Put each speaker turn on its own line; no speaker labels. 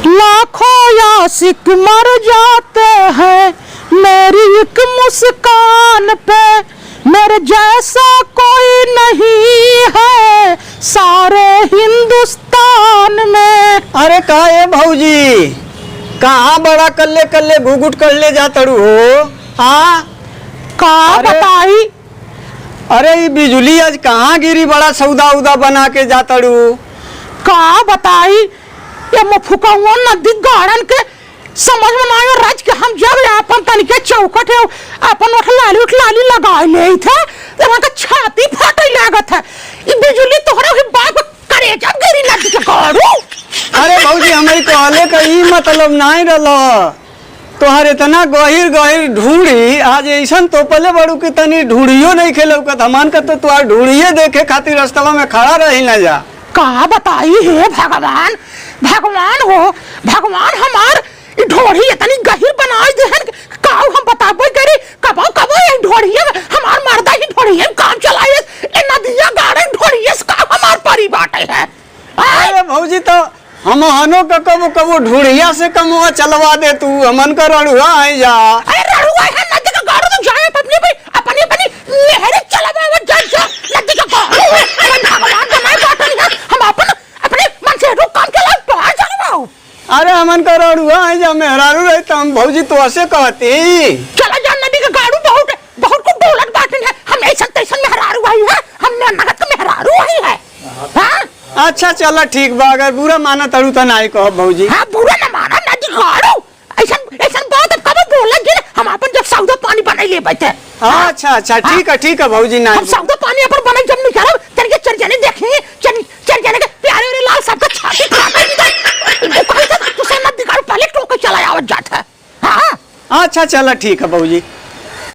लाखों आशिक मर जाते हैं मेरी एक मुस्कान पे, मेरे जैसा कोई नहीं है सारे हिंदुस्तान में।
अरे कहा है भाऊजी, कहाँ बड़ा कल्ले कल्ले घुघुट कर ले जा तड़ू हो? हाँ
का बताई?
अरे ये बिजली आज कहाँ गिरी, बड़ा सौदा उदा बना के जा तड़ू।
का बताई ये मफुका नदी गार्डन के समझ में ना आयो। राज के हम जब अपन तनिके चौकट है अपन लाली लगा ले थे तो वहां का छाती फाटे लागत है। ये बिजली तोहरा भी बाप करे जब गिरी नदी के गाड़ू।
अरे भाऊजी हमारी कहले का ई मतलब नहीं रलो, तोहर इतना गहिर गहिर ढूंढी आज ऐसा तो पले बड़ू की तनी ढूंढियो नहीं खेलो का धमान का तो तुहार ढूंढिए देखे खातिर रास्ता में खड़ा रही न जा।
का बताई हे भगवान, भगवान हो भगवान हमार ढोढ़ी इतनी गहिर बनाई देहन काऊ हम बताबो करी कबो कबो ये ढोढ़ी हमार मर्दा ही ढोढ़ी काम चलाए ए नदिया गाड़े ढोढ़ी का हमार परी बाटे है।
अरे भाऊजी तो हम हनो का कबो कबो ढूंढिया से कमवा चलवा दे तू, हमन का रड़ुआ आई जा।
अरे रड़ुआ है नदी का गाड़ो तो जाए अपनी लहरे चलावा जा नदी का गाड़ो भगवान बनाए बाटे है हम अपने मन से काम चला तो आ चलवाओ।
अरे हमन का रड़ुआ आई जा, मेहरारू रही तो हम भाऊजी तो ऐसे कहती
चला जा नदी का गाड़ू बहुत बहुत को दौलत बाटन है हम ऐसा तैसा मेहरारू आई है हम नगद का मेहरारू आई है। हाँ
अच्छा चला ठीक बा, अगर बुरा माना तड़ू तो नहीं कहो भाऊजी।
हाँ बुरा न माना नदी गाड़ू ऐसा ऐसा बात कब बोला गिर हम अपन जब सौदा पानी बनाई ले बैठे।
अच्छा अच्छा ठीक है भाऊजी ना
हम सौदा पानी अपन बनाई जब नहीं करो तेरे चल जाने देखेंगे चल जाने के प्यारे वाले लाल सबका छाती फाड़ दे तो से नदी गाड़ू पहले टोके चला आवत जाता है। हाँ
अच्छा चला ठीक है भाऊजी।